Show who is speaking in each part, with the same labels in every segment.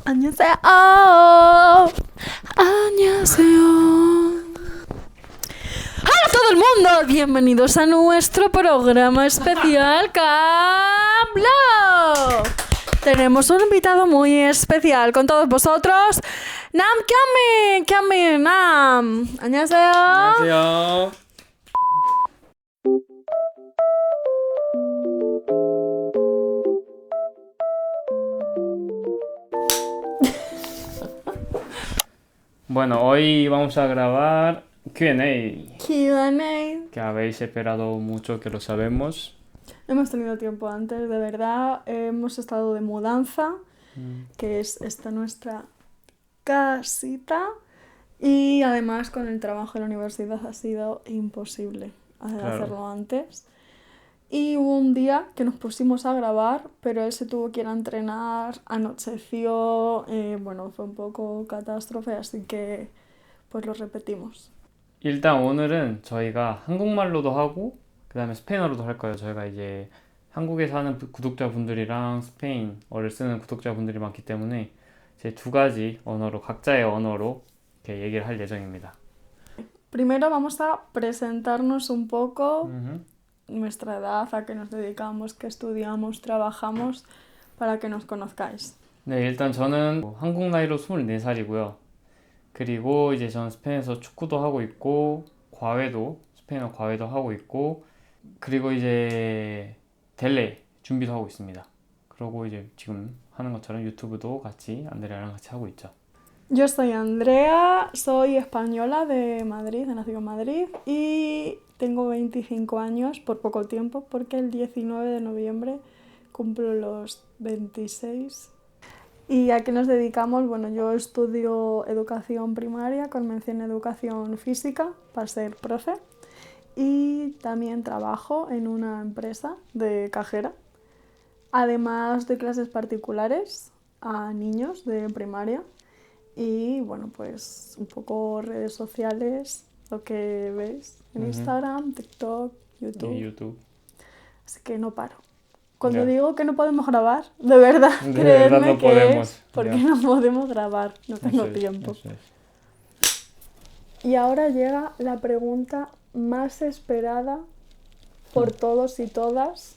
Speaker 1: 안녕하세요. 안녕하세요. Hola a todo el mundo, bienvenidos a nuestro programa especial Cablo. Tenemos un invitado muy especial con todos vosotros. Nam Kyame Nam. 안녕하세요.
Speaker 2: 안녕하세요. Bueno, hoy vamos a grabar Q&A,
Speaker 1: Q&A.
Speaker 2: que habéis esperado mucho, que lo sabemos.
Speaker 1: Hemos tenido tiempo antes, de verdad. Hemos estado de mudanza, que es esta nuestra casita. Y además con el trabajo en la universidad ha sido imposible hacerlo antes. Y hubo un día que nos pusimos a grabar, pero él se tuvo que ir a entrenar, anocheció, bueno, fue un poco catástrofe, así que pues lo repetimos.
Speaker 2: 일단 오늘은 저희가 한국말로도 하고 그다음에 스페인어로도 할 거예요. 저희가 이제 한국에 사는 구독자분들이랑 스페인어를 쓰는 구독자분들이 많기 때문에 이제 두 가지 언어로 각자의 언어로 이렇게 얘기를 할 예정입니다.
Speaker 1: Primero vamos a presentarnos un poco
Speaker 2: 음흠.
Speaker 1: nuestra edad, a qué nos dedicamos, qué estudiamos, trabajamos, para que nos conozcáis.
Speaker 2: 네, 일단 저는 한국 나이로 24살이고요. 그리고 이제 저는 스페인에서 축구도 하고 있고 스페인어 과외도 하고 있고 그리고 이제 델레 준비도 하고 있습니다. 그러고 이제 지금 하는 것처럼 유튜브도 같이 안드레아랑 같이 하고 있죠.
Speaker 1: Yo soy Andrea, soy española de Madrid, he nacido en Madrid y tengo 25 años por poco tiempo porque el 19 de noviembre cumplo los 26. ¿Y a qué nos dedicamos? Bueno, yo estudio educación primaria con mención en educación física para ser profe y también trabajo en una empresa de cajera. Además doy clases particulares a niños de primaria. Y bueno, pues un poco redes sociales, lo que veis en Instagram, TikTok, YouTube.
Speaker 2: Y YouTube.
Speaker 1: Así que no paro. Cuando
Speaker 2: Ya.
Speaker 1: digo que no podemos grabar, de verdad,
Speaker 2: De
Speaker 1: creedme
Speaker 2: verdad no
Speaker 1: que
Speaker 2: podemos,
Speaker 1: es porque
Speaker 2: ya.
Speaker 1: no podemos grabar, no tengo
Speaker 2: Eso es,
Speaker 1: tiempo.
Speaker 2: eso es.
Speaker 1: Y ahora llega la pregunta más esperada por todos y todas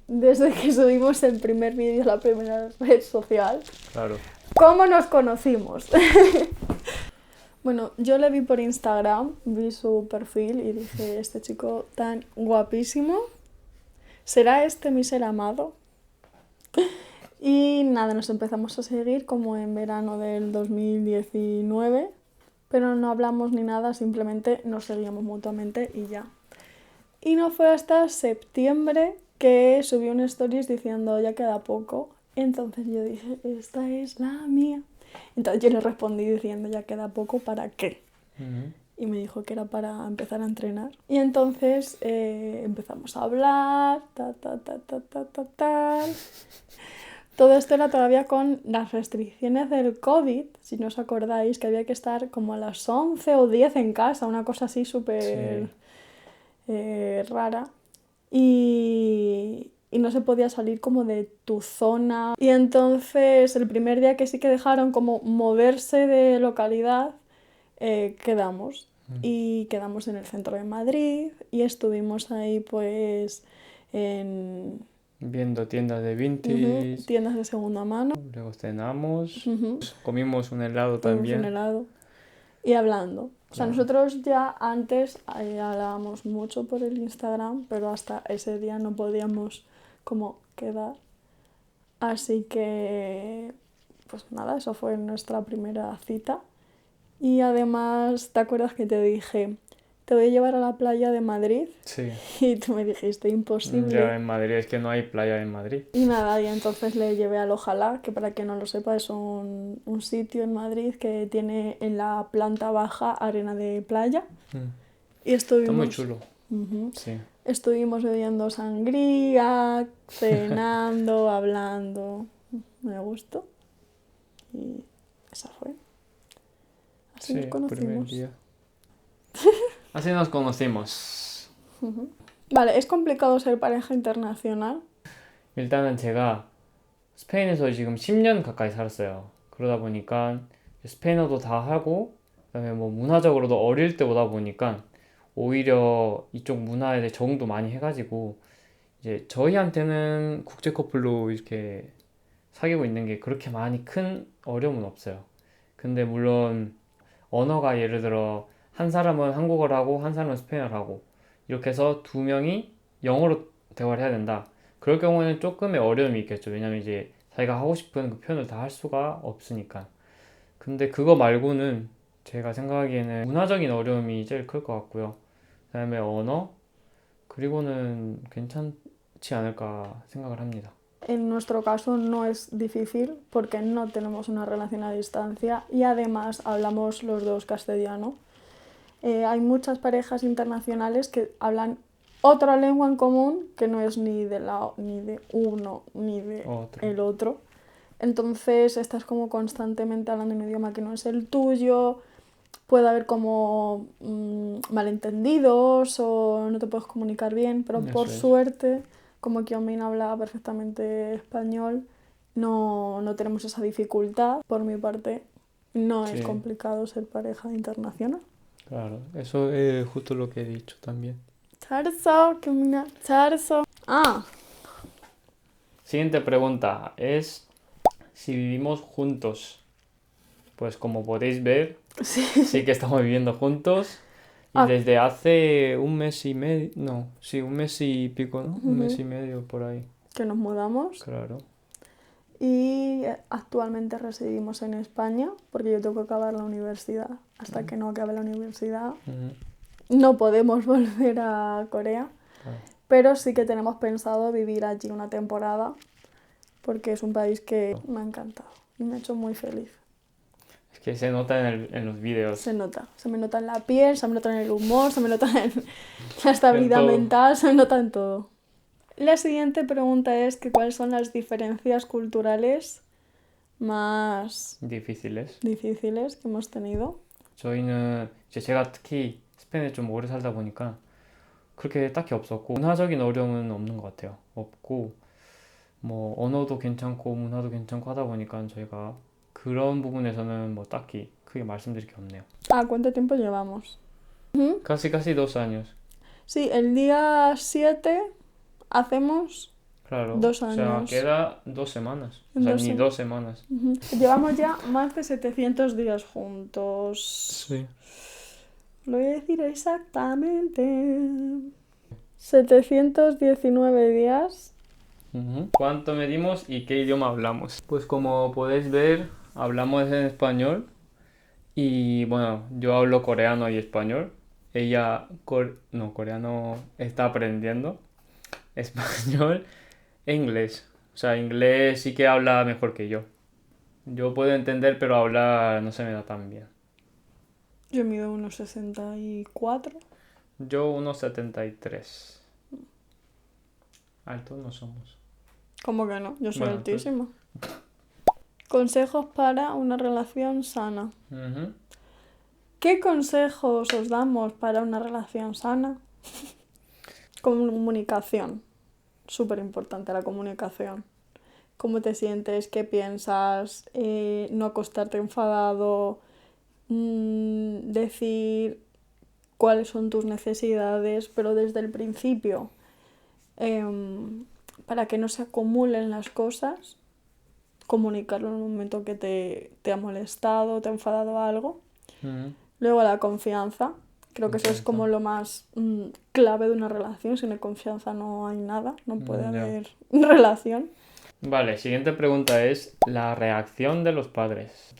Speaker 1: desde que subimos el primer vídeo a la primera red social.
Speaker 2: Claro.
Speaker 1: ¿Cómo nos conocimos? Bueno, yo le vi por Instagram, vi su perfil y dije, este chico tan guapísimo, ¿será este mi ser amado? Y nada, nos empezamos a seguir como en verano del 2019, pero no hablamos ni nada, simplemente nos seguíamos mutuamente y ya. Y no fue hasta septiembre que subí un stories diciendo, ya queda poco. Entonces yo dije, esta es la mía. Entonces yo le respondí diciendo, ya queda poco, ¿para qué? Y me dijo que era para empezar a entrenar. Y entonces empezamos a hablar, tal. Todo esto era todavía con las restricciones del COVID, si no os acordáis, que había que estar como a las 11 o 10 en casa, una cosa así súper rara. Y no se podía salir como de tu zona. Y entonces el primer día que sí que dejaron como moverse de localidad, quedamos. Y quedamos en el centro de Madrid y estuvimos ahí pues en
Speaker 2: Viendo tiendas de vintage,
Speaker 1: tiendas de segunda mano.
Speaker 2: luego cenamos, comimos un helado
Speaker 1: Comimos
Speaker 2: también.
Speaker 1: un helado y hablando. O sea, nosotros ya antes hablábamos mucho por el Instagram, pero hasta ese día no podíamos como quedar. Así que, pues nada, eso fue nuestra primera cita. Y además, ¿te acuerdas que te dije, te voy a llevar a la playa de Madrid?
Speaker 2: Sí.
Speaker 1: Y tú me dijiste, imposible.
Speaker 2: Ya en Madrid, es que no hay playa en Madrid.
Speaker 1: Y nada, y entonces le llevé al Ojalá, que para quien no lo sepa es un sitio en Madrid que tiene en la planta baja arena de playa. Y
Speaker 2: Está muy
Speaker 1: estuvimos,
Speaker 2: chulo. Sí.
Speaker 1: estuvimos bebiendo sangría, cenando, hablando. Me gustó. Y esa fue. Así nos
Speaker 2: primer
Speaker 1: conocimos.
Speaker 2: día. Así nos conocimos.
Speaker 1: Vale, ¿es complicado ser pareja internacional?
Speaker 2: 일단은 제가 스페인에서 지금 10년 가까이 살았어요. 그러다 보니까 스페인어도 다 하고 그다음에 뭐 문화적으로도 어릴 때 오다 보니까 오히려 이쪽 문화에 대해 적응도 많이 해가지고 이제 저희한테는 국제 커플로 이렇게 사귀고 있는 게 그렇게 많이 큰 어려움은 없어요. 근데 물론 언어가 예를 들어 한 사람은 한국어를 하고 한 사람은 스페인어를 하고 이렇게 해서 두 명이 영어로 대화를 해야 된다. 그럴 경우에는 조금의 어려움이 있겠죠. 왜냐면 이제 자기가 하고 싶은 그 표현을 다 할 수가 없으니까. 근데 그거 말고는 제가 생각하기에는 문화적인 어려움이 제일 클 것 같고요. 그다음에 언어 그리고는 괜찮지 않을까 생각을 합니다.
Speaker 1: En nuestro caso no es difícil porque no tenemos una relación a distancia y además hablamos los dos castellano. Hay muchas parejas internacionales que hablan otra lengua en común que no es ni de uno ni de
Speaker 2: Otro.
Speaker 1: el otro. Entonces estás como constantemente hablando en un idioma que no es el tuyo, puede haber como malentendidos o no te puedes comunicar bien, pero por
Speaker 2: Eso es.
Speaker 1: suerte, como Kyomin habla perfectamente español, no tenemos esa dificultad. Por mi parte, no es
Speaker 2: Sí,
Speaker 1: complicado ser pareja internacional.
Speaker 2: claro. Eso es justo lo que he dicho también.
Speaker 1: 잘했어, Kyomina, 잘했어. Ah,
Speaker 2: Siguiente pregunta es si vivimos juntos. Pues como podéis ver,
Speaker 1: sí.
Speaker 2: sí que estamos viviendo juntos y
Speaker 1: Ah,
Speaker 2: desde hace un mes y medio, no, sí, un mes y pico, ¿no? Un mes
Speaker 1: ujú,
Speaker 2: y medio por ahí,
Speaker 1: que nos mudamos
Speaker 2: claro.
Speaker 1: y actualmente residimos en España porque yo tengo que acabar la universidad. Hasta que no acabe la universidad
Speaker 2: Ujú,
Speaker 1: no podemos volver a Corea,
Speaker 2: claro.
Speaker 1: pero sí que tenemos pensado vivir allí una temporada porque es un país que me ha encantado y me ha hecho muy feliz.
Speaker 2: Es que se nota en los vídeos,
Speaker 1: Se nota, se me nota en la piel, se me nota en el humor, se me nota en la
Speaker 2: en
Speaker 1: estabilidad
Speaker 2: todo.
Speaker 1: mental, se me nota en todo. La siguiente pregunta es que cuáles son las diferencias culturales más
Speaker 2: difíciles.
Speaker 1: difíciles que hemos tenido.
Speaker 2: 저희는 이제 제가 특히 스페인에 좀 오래 살다 보니까 그렇게 딱히 없었고 문화적인 어려움은 없는 것 같아요. 없고 뭐 언어도 괜찮고 문화도 괜찮고 하다 보니까 저희가 그런 부분에서는 뭐 딱히 크게 말씀드릴 게 없네요.
Speaker 1: Ah, ¿cuánto tiempo llevamos? Ujú.
Speaker 2: Casi 2 años.
Speaker 1: Sí, el día 7 hacemos
Speaker 2: Claro.
Speaker 1: 2
Speaker 2: O sea,
Speaker 1: años.
Speaker 2: queda 2 semanas. O
Speaker 1: En
Speaker 2: sea,
Speaker 1: dos
Speaker 2: ni
Speaker 1: sem-
Speaker 2: 2 semanas.
Speaker 1: Ujú. Llevamos ya más de 700 días juntos.
Speaker 2: Sí.
Speaker 1: Lo voy a decir exactamente. 719 días.
Speaker 2: Ujú. ¿Cuánto medimos y qué idioma hablamos? Pues como podéis ver, hablamos en español y bueno, yo hablo coreano y español. Ella, no, coreano está aprendiendo español e inglés. O sea, inglés sí que habla mejor que yo. Yo puedo entender, pero hablar no se me da tan bien.
Speaker 1: Yo mido unos 64.
Speaker 2: Yo 1,73. Altos no somos.
Speaker 1: ¿Cómo que no? Yo soy
Speaker 2: Bueno, pues.
Speaker 1: altísima. Consejos para una relación sana.
Speaker 2: Ujú.
Speaker 1: ¿Qué consejos os damos para una relación sana? Comunicación. Súper importante la comunicación. ¿Cómo te sientes? ¿Qué piensas? No acostarte enfadado. Decir cuáles son tus necesidades, pero desde el principio. Para que no se acumulen las cosas. Comunicarlo en un momento que te ha molestado, te ha enfadado algo.
Speaker 2: Ujú.
Speaker 1: Luego la confianza. Creo que eso es como lo más clave de una relación. Sin confianza no hay nada, no puede
Speaker 2: Ya.
Speaker 1: haber relación.
Speaker 2: Vale, siguiente pregunta es la reacción de los padres.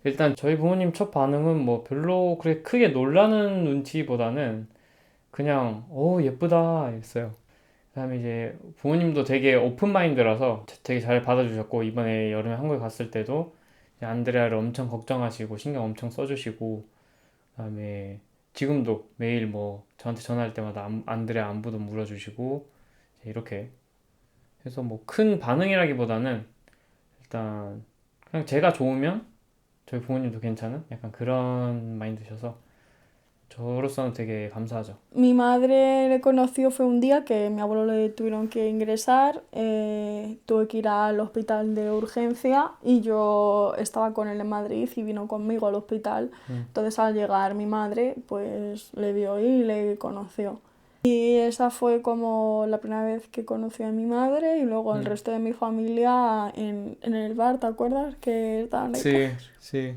Speaker 2: 일단 저희 부모님 첫 반응은 뭐 별로 그렇게 크게 놀라는 눈치보다는 그냥 예쁘다 이랬어요. 그다음에 이제 부모님도 되게 오픈 마인드라서 되게 잘 받아주셨고 이번에 여름에 한국에 갔을 때도 이제 안드레아를 엄청 걱정하시고 신경 엄청 써주시고 그다음에 지금도 매일 뭐 저한테 전화할 때마다 안드레아 안부도 물어주시고 이제 이렇게 해서 뭐 큰 반응이라기보다는 일단 그냥 제가 좋으면 저희 부모님도 괜찮은 약간 그런 마인드셔서 저로서는 되게 감사하죠.
Speaker 1: Mi madre le conoció fue un día que mi abuelo le tuvieron que ingresar, tuve que ir al hospital de urgencia y yo estaba con él en Madrid y vino conmigo al hospital. Entonces al llegar mi madre pues le vio y le conoció. Y esa fue como la primera vez que conocí a mi madre y luego el resto de mi familia en el bar, ¿te acuerdas? Que estaban ahí.
Speaker 2: Sí, sí.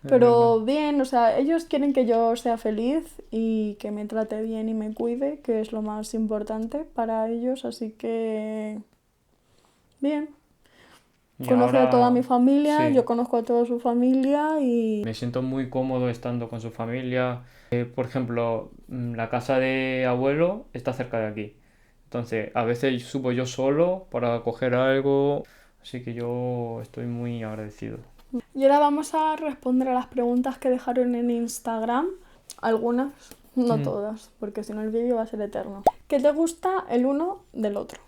Speaker 1: Pero bien, o sea, ellos quieren que yo sea feliz y que me trate bien y me cuide, que es lo más importante para ellos, así que bien.
Speaker 2: Y
Speaker 1: Conoce a toda mi
Speaker 2: ahora
Speaker 1: familia,
Speaker 2: sí,
Speaker 1: yo conozco a toda su familia y
Speaker 2: me siento muy cómodo estando con su familia. Por ejemplo, la casa de abuelo está cerca de aquí. Entonces, a veces subo yo solo para coger algo. Así que yo estoy muy agradecido.
Speaker 1: y ahora vamos a responder a las preguntas que dejaron en Instagram. Algunas, no todas, porque si no el vídeo va a ser eterno. ¿Qué te gusta el uno del otro?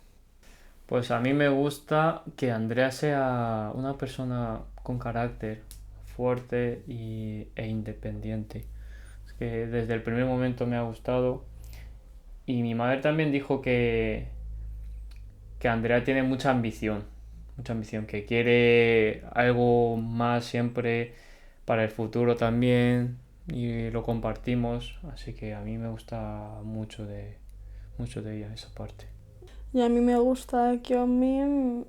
Speaker 2: Pues a mí me gusta que Andrea sea una persona con carácter fuerte e independiente. Es que desde el primer momento me ha gustado. Y mi madre también dijo que Andrea tiene mucha ambición, que quiere algo más siempre para el futuro también y lo compartimos, así que a mí me gusta mucho de ella esa parte.
Speaker 1: Y a mí me gusta que Min,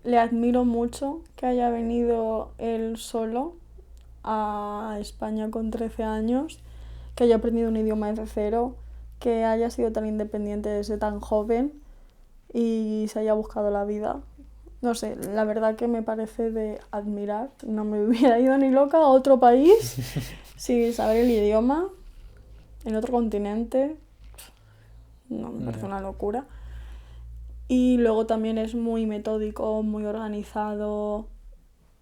Speaker 1: le admiro mucho que haya venido él solo a España con 13 años, que haya aprendido un idioma desde cero, que haya sido tan independiente desde tan joven y se haya buscado la vida. No sé, la verdad que me parece de admirar. No me hubiera ido ni loca a otro país sin saber el idioma, en otro continente. No, me parece una locura. Y luego también es muy metódico, muy organizado.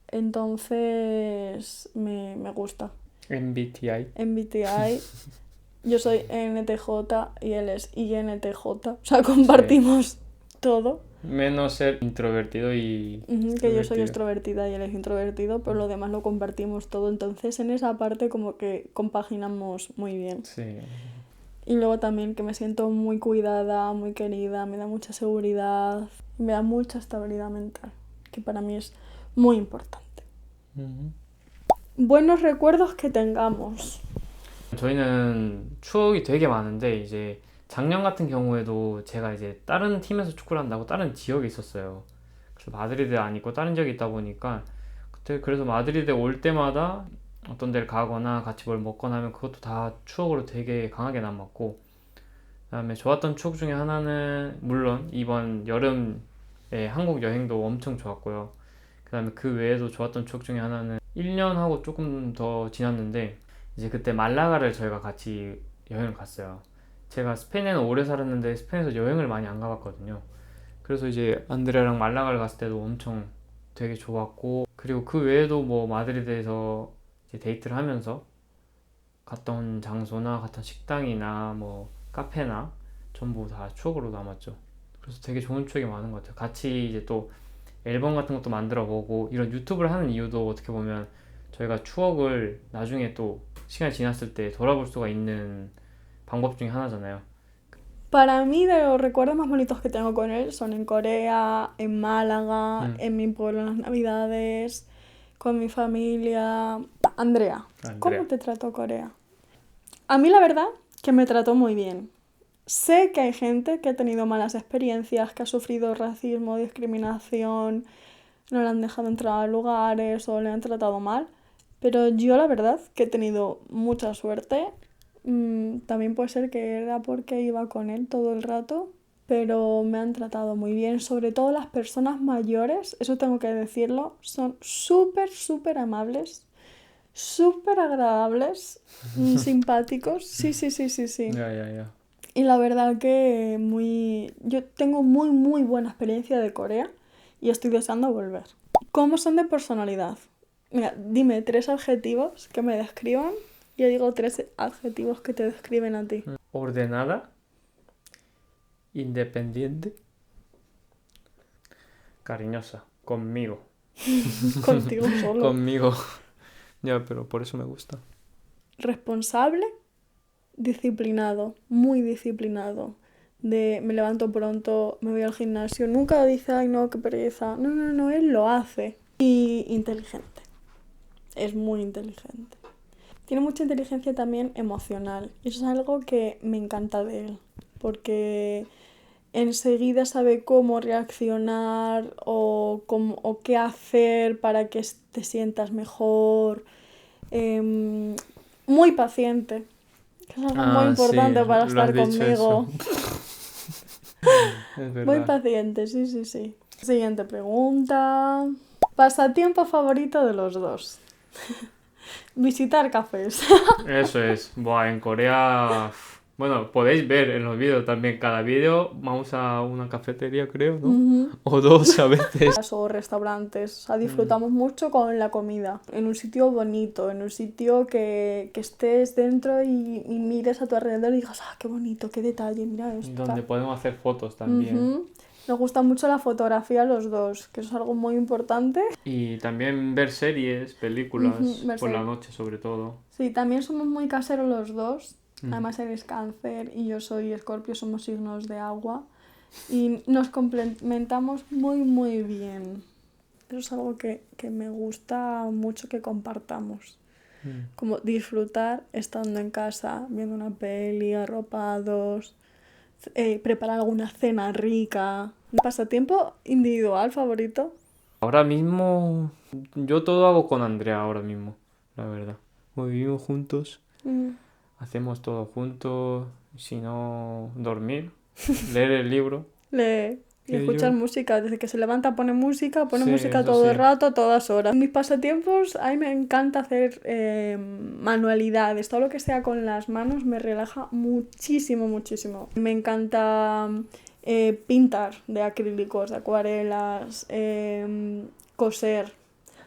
Speaker 1: Entonces me gusta.
Speaker 2: MBTI.
Speaker 1: MBTI, yo soy NTJ y él es INTJ. O sea, compartimos todo.
Speaker 2: Menos ser introvertido y
Speaker 1: Que yo soy
Speaker 2: extrovertido.
Speaker 1: extrovertida y él es introvertido, pero lo demás lo compartimos todo. Entonces en esa parte como que compaginamos muy bien.
Speaker 2: Sí.
Speaker 1: Y luego también que me siento muy cuidada, muy querida, me da mucha seguridad, me da mucha estabilidad mental, que para mí es muy importante. Buenos recuerdos que tengamos.
Speaker 2: 저희는 추억이 되게 많은데 이제 작년 같은 경우에도 제가 이제 다른 팀에서 축구를 한다고 다른 지역에 있었어요. 그래서 마드리드에 안 있고 다른 지역에 있다 보니까 그때 그래서 마드리드에 올 때마다 어떤 데를 가거나 같이 뭘 먹거나 하면 그것도 다 추억으로 되게 강하게 남았고 그다음에 좋았던 추억 중에 하나는 물론 이번 여름에 한국 여행도 엄청 좋았고요. 그다음에 그 외에도 좋았던 추억 중에 하나는 1년하고 조금 더 지났는데 이제 그때 말라가를 저희가 같이 여행을 갔어요. 제가 스페인에는 오래 살았는데 스페인에서 여행을 많이 안 가봤거든요. 그래서 이제 안드레랑 말라가를 갔을 때도 엄청 되게 좋았고 그리고 그 외에도 뭐 마드리드에서 이제 데이트를 하면서 갔던 장소나 갔던 식당이나 뭐 카페나 전부 다 추억으로 남았죠. 그래서 되게 좋은 추억이 많은 것 같아요. 같이 이제 또 앨범 같은 것도 만들어 보고 이런 유튜브를 하는 이유도 어떻게 보면 저희가 추억을 나중에 또 시간이 지났을 때 돌아볼 수가 있는 방법 중에 하나잖아요.
Speaker 1: Para mí, de los recuerdos más bonitos que tengo con él son en Corea, en Málaga, en mi pueblo en las Navidades, con mi familia. Andrea, ¿cómo te trató Corea? A mí la verdad que me trató muy bien. Sé que hay gente que ha tenido malas experiencias, que ha sufrido racismo, discriminación, no le han dejado entrar a lugares o le han tratado mal, pero yo la verdad que he tenido mucha suerte. También puede ser que era porque iba con él todo el rato, pero me han tratado muy bien, sobre todo las personas mayores, eso tengo que decirlo, son súper, súper amables, súper agradables, simpáticos, sí.
Speaker 2: Ya.
Speaker 1: Y la verdad que yo tengo muy, muy buena experiencia de Corea y estoy deseando volver. ¿Cómo son de personalidad? Mira, dime 3 adjetivos que me describan. Yo digo 3 adjetivos que te describen a ti.
Speaker 2: Ordenada, independiente, cariñosa, conmigo.
Speaker 1: Contigo solo.
Speaker 2: Conmigo. Ya, pero por eso me gusta.
Speaker 1: Responsable. disciplinado, muy disciplinado. De me levanto pronto, me voy al gimnasio. Nunca dice, ay no, qué pereza. No, no, no, él lo hace. Y inteligente. Es muy inteligente. Tiene mucha inteligencia también emocional. Y eso es algo que me encanta de él. Porque enseguida sabe cómo reaccionar o qué hacer para que te sientas mejor. Muy paciente. Que es algo muy importante para
Speaker 2: lo has
Speaker 1: estar
Speaker 2: dicho
Speaker 1: conmigo.
Speaker 2: Es
Speaker 1: Muy
Speaker 2: verdad.
Speaker 1: paciente, sí, sí, sí. Siguiente pregunta. Pasatiempo favorito de los dos. Visitar cafés.
Speaker 2: Eso es. Buah, en Corea... Bueno, podéis ver en los vídeos también. Cada vídeo vamos a una cafetería, creo, ¿no?
Speaker 1: Ujú.
Speaker 2: O dos a veces.
Speaker 1: O restaurantes. O sea, disfrutamos mucho con la comida. En un sitio bonito, en un sitio que estés dentro y mires a tu alrededor y digas, ah, qué bonito, qué detalle, mira esto.
Speaker 2: Donde podemos hacer fotos también.
Speaker 1: Ujú. Nos gusta mucho la fotografía los dos, que eso es algo muy importante.
Speaker 2: Y también ver series, películas,
Speaker 1: Ujú, ver
Speaker 2: por la
Speaker 1: series.
Speaker 2: noche sobre todo.
Speaker 1: Sí, también somos muy caseros los dos.
Speaker 2: Mm.
Speaker 1: Además eres Cáncer y yo soy Escorpio, somos signos de agua. Y nos complementamos muy, muy bien. Eso es algo que me gusta mucho que compartamos.
Speaker 2: Mm.
Speaker 1: Como disfrutar estando en casa, viendo una peli, arropados, preparar alguna cena rica. ¿Un pasatiempo individual favorito?
Speaker 2: Ahora mismo, yo todo hago con Andrea ahora mismo, la verdad. Como vivimos juntos,
Speaker 1: Mm.
Speaker 2: hacemos todo juntos, si no, dormir, leer el libro.
Speaker 1: Leer y
Speaker 2: Que
Speaker 1: escuchar
Speaker 2: yo-
Speaker 1: música. Desde que se levanta pone
Speaker 2: Sí,
Speaker 1: música
Speaker 2: eso
Speaker 1: todo el
Speaker 2: sí.
Speaker 1: rato, a todas horas. En mis pasatiempos, a mí me encanta hacer manualidades. Todo lo que sea con las manos me relaja muchísimo, muchísimo. Me encanta pintar de acrílicos, de acuarelas, coser.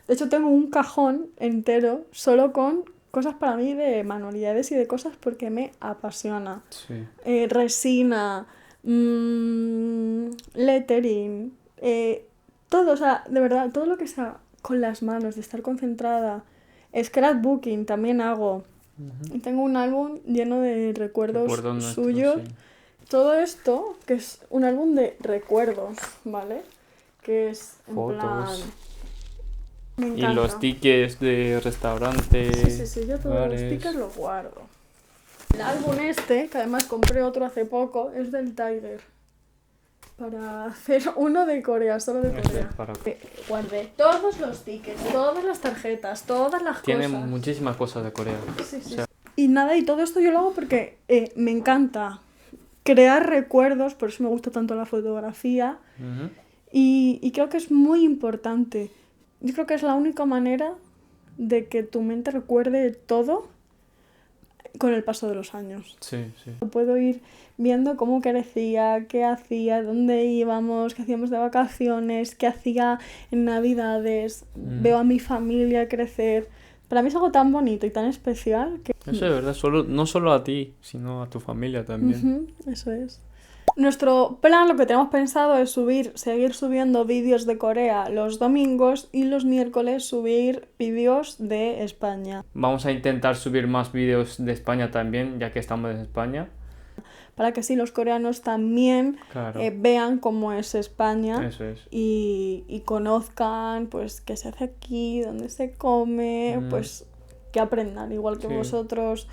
Speaker 1: De hecho, tengo un cajón entero solo con cosas para mí de manualidades y de cosas porque me apasiona.
Speaker 2: Sí.
Speaker 1: Resina, lettering, todo, o sea, de verdad, todo lo que sea con las manos, de estar concentrada. Scrapbooking también hago.
Speaker 2: Ujú.
Speaker 1: Y tengo un álbum lleno de recuerdos
Speaker 2: Recuerdos nuestros,
Speaker 1: suyos.
Speaker 2: sí.
Speaker 1: Todo esto, que es un álbum de recuerdos, ¿vale? Que es en
Speaker 2: Fotos.
Speaker 1: plan... Me
Speaker 2: Y
Speaker 1: encanta.
Speaker 2: los tickets de restaurante.
Speaker 1: Sí, sí, sí, yo todos los
Speaker 2: bares.
Speaker 1: stickers los guardo. El álbum este, que además compré otro hace poco, es del Tiger. Para hacer uno de Corea, solo de
Speaker 2: Este,
Speaker 1: Corea.
Speaker 2: para-
Speaker 1: Guardé todos los tickets, todas las tarjetas, todas las
Speaker 2: Tiene
Speaker 1: cosas.
Speaker 2: muchísimas cosas de Corea.
Speaker 1: Sí, sí,
Speaker 2: O sea,
Speaker 1: sí. Y nada, y todo esto yo lo hago porque me encanta crear recuerdos, por eso me gusta tanto la fotografía.
Speaker 2: ujú.
Speaker 1: Y creo que es muy importante. Yo creo que es la única manera de que tu mente recuerde todo con el paso de los años.
Speaker 2: Sí, sí.
Speaker 1: Puedo ir viendo cómo crecía, qué hacía, dónde íbamos, qué hacíamos de vacaciones, qué hacía en Navidades. Veo a mi familia crecer. Para mí es algo tan bonito y tan especial que...
Speaker 2: Eso es verdad, no solo a ti, sino a tu familia también.
Speaker 1: Ujú, eso es. Nuestro plan, lo que tenemos pensado es seguir subiendo vídeos de Corea los domingos y los miércoles subir vídeos de España.
Speaker 2: Vamos a intentar subir más vídeos de España también, ya que estamos en España.
Speaker 1: Para que así los coreanos también
Speaker 2: Claro,
Speaker 1: vean cómo es España
Speaker 2: eso es.
Speaker 1: y conozcan pues qué se hace aquí, dónde se come, pues que aprendan, igual que
Speaker 2: Sí.
Speaker 1: vosotros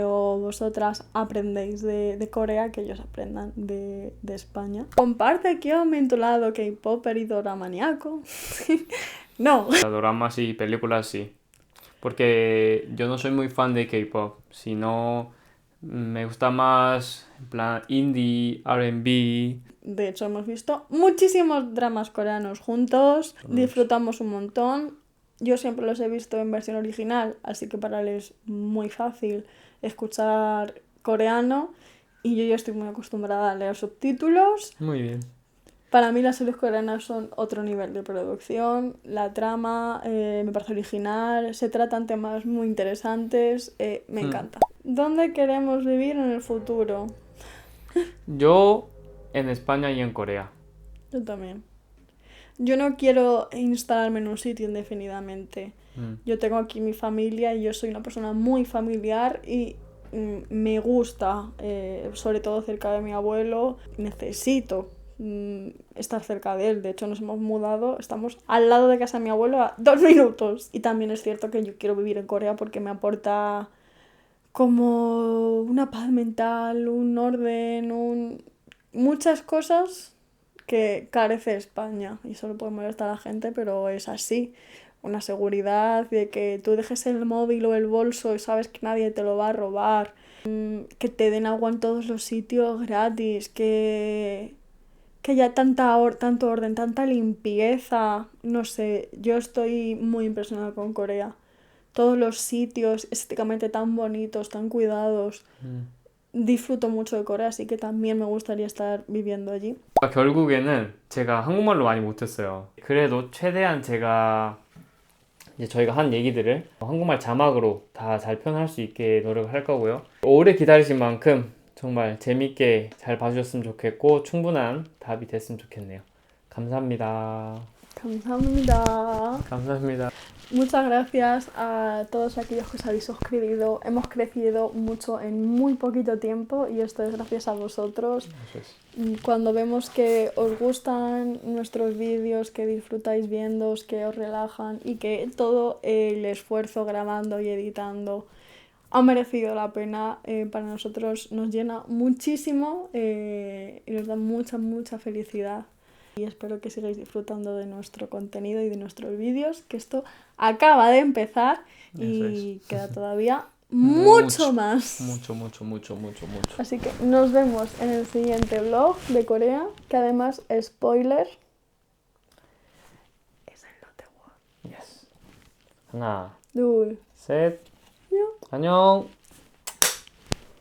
Speaker 1: o vosotras aprendéis de Corea, que ellos aprendan de España. Comparte que yo en tu lado K-Popper y doramaniaco. No.
Speaker 2: Doramas y películas sí. Porque yo no soy muy fan de K-pop, sino me gusta más en plan indie, R&B.
Speaker 1: De hecho, hemos visto muchísimos dramas coreanos juntos, disfrutamos un montón. Yo siempre los he visto en versión original, así que para él es muy fácil escuchar coreano y yo ya estoy muy acostumbrada a leer subtítulos.
Speaker 2: Muy bien.
Speaker 1: Para mí las series coreanas son otro nivel de producción, la trama me parece original, se tratan temas muy interesantes, me encanta. ¿Dónde queremos vivir en el futuro?
Speaker 2: Yo en España y en Corea.
Speaker 1: Yo también. Yo no quiero instalarme en un sitio indefinidamente. Yo tengo aquí mi familia y yo soy una persona muy familiar y me gusta, sobre todo cerca de mi abuelo, necesito estar cerca de él. De hecho, nos hemos mudado, estamos al lado de casa de mi abuelo a 2 minutos. Y también es cierto que yo quiero vivir en Corea porque me aporta como una paz mental, un orden, muchas cosas que carece España. Y solo puede molestar a la gente, pero es así. Una seguridad de que tú dejes el móvil o el bolso y sabes que nadie te lo va a robar. Que te den agua en todos los sitios gratis. Que haya tanto orden, tanta limpieza. No sé, yo estoy muy impresionada con Corea. Todos los sitios estéticamente tan bonitos, tan cuidados. Disfruto mucho de Corea, así que también me gustaría estar viviendo allí.
Speaker 2: 결국에는 제가 한국말로 많이 못했어요. 그래도 최대한 제가 이제 저희가 한 얘기들을 한국말 자막으로 다 잘 표현할 수 있게 노력을 할 거고요. 오래 기다리신 만큼 정말 재밌게 잘 봐주셨으면 좋겠고 충분한 답이 됐으면 좋겠네요. 감사합니다.
Speaker 1: 감사합니다.
Speaker 2: 감사합니다.
Speaker 1: Muchas gracias a todos aquellos que os habéis suscribido. Hemos crecido mucho en muy poquito tiempo y esto es gracias a vosotros.
Speaker 2: Eso es.
Speaker 1: Cuando vemos que os gustan nuestros vídeos, que disfrutáis viéndoos, que os relajan y que todo el esfuerzo grabando y editando ha merecido la pena, para nosotros nos llena muchísimo y nos da mucha felicidad. Y espero que sigáis disfrutando de nuestro contenido y de nuestros vídeos, que esto acaba de empezar y queda todavía mucho más.
Speaker 2: mucho.
Speaker 1: Así que nos vemos en el siguiente vlog de Corea, que además, spoiler, es el Lotte World.
Speaker 2: Yes. 하나,
Speaker 1: 둘,
Speaker 2: 셋,
Speaker 1: 안녕.
Speaker 2: 안녕.